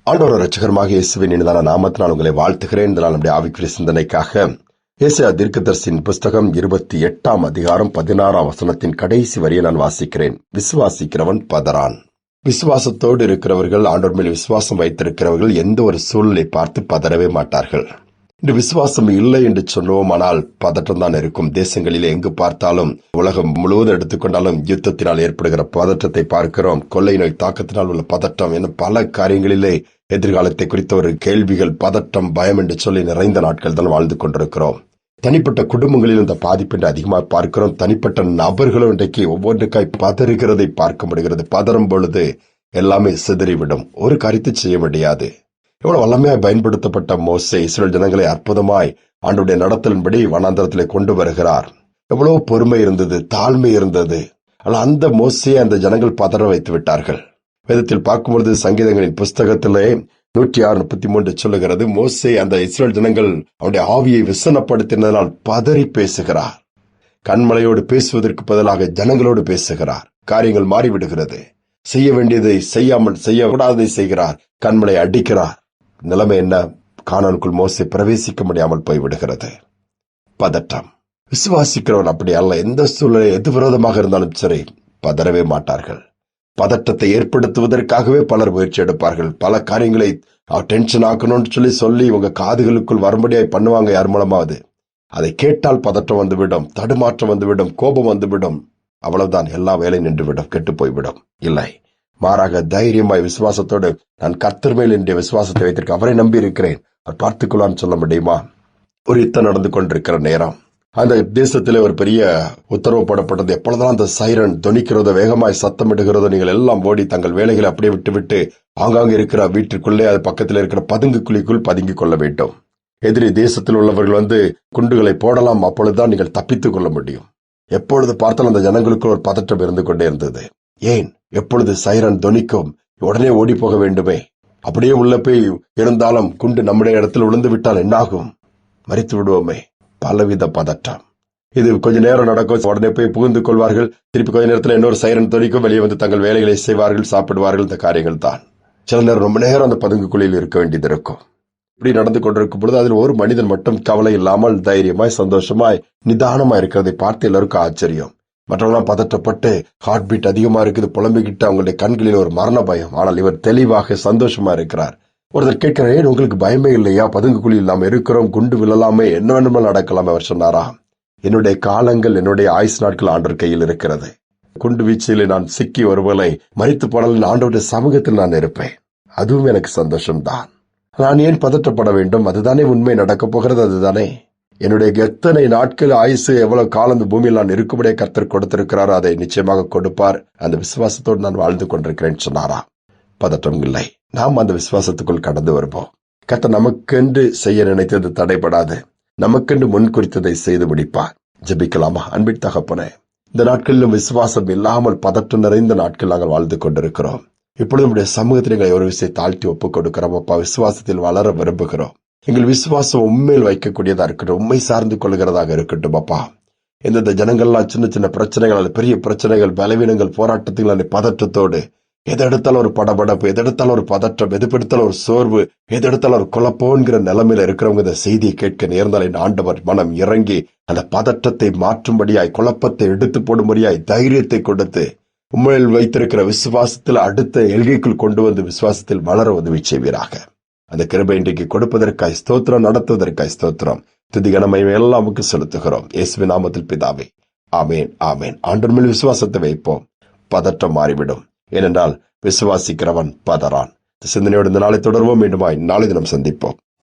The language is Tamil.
ஆண்டவர் இரட்சகருமாக இயேசுவின் இனிதான நாமத்தினால் உங்களை வாழ்த்துகிறேன். இந்த நாள் நம்முடைய ஆவிக்குரிய சிந்தனைக்காக ஏசாயா தீர்க்கதரிசியின் புஸ்தகம் 28ஆம் அதிகாரம் 16ஆம் வசனத்தின் கடைசி வரியை நான் வாசிக்கிறேன். விசுவாசிக்கிறவன் பதறான். விசுவாசத்தோடு இருக்கிறவர்கள், ஆண்டவர் மேல் விசுவாசம் வைத்திருக்கிறவர்கள் எந்த ஒரு சூழ்நிலை பார்த்து பதறவே மாட்டார்கள். இன்று விசுவாசம் இல்லை என்று சொன்னோம், ஆனால் பதற்றம் தான் இருக்கும். தேசங்களிலே எங்கு பார்த்தாலும், உலகம் முழுவதும் எடுத்துக்கொண்டாலும் யுத்தத்தினால் ஏற்படுகிற பதற்றத்தை பார்க்கிறோம். கொள்ளை நோய் தாக்கத்தினால் உள்ள பதற்றம் என பல காரியங்களிலே எதிர்காலத்தை குறித்த ஒரு கேள்விகள், பதட்டம், பயம் என்று சொல்லி நிறைந்த நாட்கள் தான் வாழ்ந்து கொண்டிருக்கிறோம். தனிப்பட்ட குடும்பங்களில் இந்த பாதிப்பு அதிகமாக பார்க்கிறோம். தனிப்பட்ட நபர்களும் இன்றைக்கு ஒவ்வொன்றுக்காய் பதறுகிறதை பார்க்க முடிகிறது. பதறும் பொழுது எல்லாமே சிதறிவிடும். ஒரு காரியத்தை செய்ய முடியாது. எவ்வளவு வல்லமையாய் பயன்படுத்தப்பட்ட மோசே இஸ்ரவேல் ஜனங்களை அற்புதமாய் ஆண்டவருடைய நடத்தலின்படி வனாந்தரத்திலே கொண்டு வருகிறார். எவ்வளவு பொறுமை இருந்தது, தாழ்மை இருந்தது. ஆனால் அந்த மோசையை அந்த ஜனங்கள் பதற வைத்து விட்டார்கள். வேதத்தில் பார்க்கும்பொழுது சங்கீதங்களின் புஸ்தகத்திலே 106:33 சொல்லுகிறது, மோசே அந்த இஸ்ரவேல் ஜனங்கள் அவருடைய ஆவியை விசனப்படுத்தினதால் பதறி பேசுகிறார். கண்மலையோடு பேசுவதற்கு பதிலாக ஜனங்களோடு பேசுகிறார். காரியங்கள் மாறிவிடுகிறது. செய்ய வேண்டியதை செய்யாமல் செய்யக்கூடாததை செய்கிறார். கண்மலை அடிக்கிறார். நிலைமை என்ன? கானானுக்குள் மோசே பிரவேசிக்க முடியாமல் போய்விடுகிறது. பதட்டம். விசுவாசிக்கிறவன் அப்படி அல்ல. எந்த சூழ்நிலை எது விரோதமாக இருந்தாலும் சரி, பதறவே மாட்டார்கள். பதட்டத்தை ஏற்படுத்துவதற்காகவே பலர் முயற்சி எடுப்பார்கள். பல காரியங்களை டென்ஷன் ஆக்கணும்னு சொல்லி உங்க காதுகளுக்குள் வரும்படியாய் பண்ணுவாங்க. யார் மூலமாவது அதை கேட்டால் பதட்டம் வந்துவிடும், தடுமாற்றம் வந்துவிடும், கோபம் வந்துவிடும். அவ்வளவுதான், எல்லா வேலையும் நின்றுவிடும், கெட்டு போய்விடும். இல்லை, மாறாக தைரியமாய் விசுவாசத்தோடு நான் கர்த்தர் மேல் என்னுடைய விசுவாசத்தை வைத்திருக்க, அவரை நம்பி இருக்கிறேன், அவர் பார்த்துக்கொள்ளான்னு சொல்ல முடியுமா? ஒரு யுத்தம் நடந்து கொண்டிருக்கிற நேரம், அந்த தேசத்திலே ஒரு பெரிய உத்தரவு போடப்பட்டது. எப்பொழுதும் அந்த சைரன் தொனிக்கிறதோ, வேகமாய் சத்தமிடுகிறதோ, நீங்கள் எல்லாம் ஓடி தங்கள் வேலைகளை அப்படியே விட்டுவிட்டு ஆங்காங்க இருக்கிற வீட்டிற்குள்ளே, அது பக்கத்தில் இருக்கிற பதுங்கு குழிக்குள் பதுங்கிக் கொள்ள வேண்டும். எதிரி தேசத்தில் உள்ளவர்கள் குண்டுகளை போடலாம். அப்பொழுதுதான் நீங்கள் தப்பித்துக் கொள்ள முடியும். எப்பொழுது பார்த்தாலும் அந்த ஜனங்களுக்குள் ஒரு பதற்றம் இருந்து கொண்டே இருந்தது. ஏன்? எப்பொழுது சைரன் தொனிக்கும், உடனே ஓடி போக வேண்டுமே. அப்படியே உள்ள போய் இருந்தாலும் குண்டு நம்முடைய இடத்தில் விழுந்து விட்டால் என்னாகும்? மரித்து விடுவோமே. பலவித பதட்டம். இது கொஞ்ச நேரம் நடக்கும், உடனே போய் புகுந்து கொள்வார்கள். திருப்பி கொஞ்ச நேரத்தில் இன்னொரு சைரன் தொனிக்கும், வெளியே வந்து தங்கள் வேலைகளை செய்வார்கள், சாப்பிடுவார்கள். இந்த காரியங்கள் தான். சில நேரம் ரொம்ப நேரம் அந்த பதுங்கு குழியில் இருக்க வேண்டியது இருக்கும். இப்படி நடந்து கொண்டிருக்கும் பொழுது அதில் ஒரு மனிதன் மட்டும் கவலை இல்லாமல் தைரியமாய் சந்தோஷமாய் நிதானமா இருக்கிறதை பார்த்து எல்லாருக்கும் ஆச்சரியம். மற்றவெல்லாம் பதற்றப்பட்டு ஹார்ட் பீட் அதிகமா இருக்குது, புலம்பிக்கிட்டு அவங்களுடைய கண்களில் ஒரு மரண பயம். ஆனால் இவர் தெளிவாக சந்தோஷமா இருக்கிறார். ஒருத்தர் கேட்கிறேன், உங்களுக்கு பயமே இல்லையா? பதுங்கு குழி இல்லாம இருக்கிறோம், குண்டு விழலாமே, என்ன வேணுமோ நடக்கலாம். அவர் சொன்னாரா, என்னுடைய காலங்கள், என்னுடைய ஆயுசு நாட்கள் ஆண்டவர் கையில் இருக்கிறது. குண்டு வீச்சிலே நான் சிக்கி ஒருவேளை மரித்து போனாலும் ஆண்டவருடைய சமூகத்தில் நான் இருப்பேன். அதுவும் எனக்கு சந்தோஷம்தான். நான் ஏன் பதற்றப்பட வேண்டும்? அதுதானே உண்மை, நடக்கப் போகிறது அதுதானே. என்னுடைய எத்தனை நாட்கள் ஆயுசு, எவ்வளவு காலம் இந்த பூமியில் நான் இருக்கும்படியே கர்த்தர் கொடுத்திருக்கிறாரோ அதை நிச்சயமாக கொடுப்பார். அந்த விசுவாசத்தோடு நான் வாழ்ந்து கொண்டிருக்கிறேன் சொன்னாரா. பதற்றம் இல்லை. நாம் அந்த விசுவாசத்துக்குள் கடந்து வருவோம். கர்த்தர் நமக்கென்று செய்ய நினைத்தது தடைபடாது. நமக்கென்று முன் குறித்ததை செய்து முடிப்பார். ஜெபிக்கலாமா? அன்பின் தகப்பனே, இந்த நாட்களிலும் விசுவாசம் இல்லாமல் பதற்றம் நிறைந்த நாட்கள் நாங்கள் வாழ்ந்து கொண்டிருக்கிறோம். இப்பொழுது நம்முடைய சமூகத்தில் எங்களை ஒரு விஷயம் தாழ்த்தி ஒப்புக் கொடுக்கிறோம். அப்பா, விசுவாசத்தில் வளர விரும்புகிறோம். எங்கள் விசுவாசம் உண்மையில் வைக்கக்கூடியதா இருக்கட்டும், உண்மை சார்ந்து கொள்கிறதாக இருக்கட்டும். அப்பா, எந்தெந்த ஜனங்கள்லாம் சின்ன சின்ன பிரச்சனைகள், பெரிய பிரச்சனைகள், பலவீனங்கள், போராட்டத்தில் பதற்றத்தோடு எது எடுத்தாலும் ஒரு படபடப்பு, எது எடுத்தாலும் ஒரு பதற்றம், எது எடுத்தாலும் ஒரு சோர்வு, எது எடுத்தாலும் ஒரு குழப்பங்கிற நிலைமையில இருக்கிறவங்க இந்த செய்தியை கேட்க நேர்ந்தால் என் ஆண்டவர் மனம் இறங்கி அந்த பதற்றத்தை மாற்றும்படியாய், குழப்பத்தை எடுத்து போடும்படியாய் தைரியத்தை கொடுத்து உண்மையில் வைத்திருக்கிற விசுவாசத்தில் அடுத்த எல்கைக்குள் கொண்டு வந்து விசுவாசத்தில் வளர உதவி செய்வீராக. அந்த கிருபை இன்றைக்கு கொடுப்பதற்காய் ஸ்தோத்திரம், நடத்துவதற்காய் ஸ்தோத்திரம். துதி கனமகிமை எல்லாம் நமக்கு செலுத்துகிறோம். இயேசுவின் நாமத்தில் பிதாவே, ஆமேன், ஆமேன். ஆண்டவர் மேல் விசுவாசத்தை வைப்போம். பதற்றம் மாறிவிடும். ஏனென்றால் விசுவாசிக்கிறவன் பதறான். சிந்தனையோடு இந்த நாளை தொடர்வோம். மீண்டுமாய் நாளை தினம் சந்திப்போம்.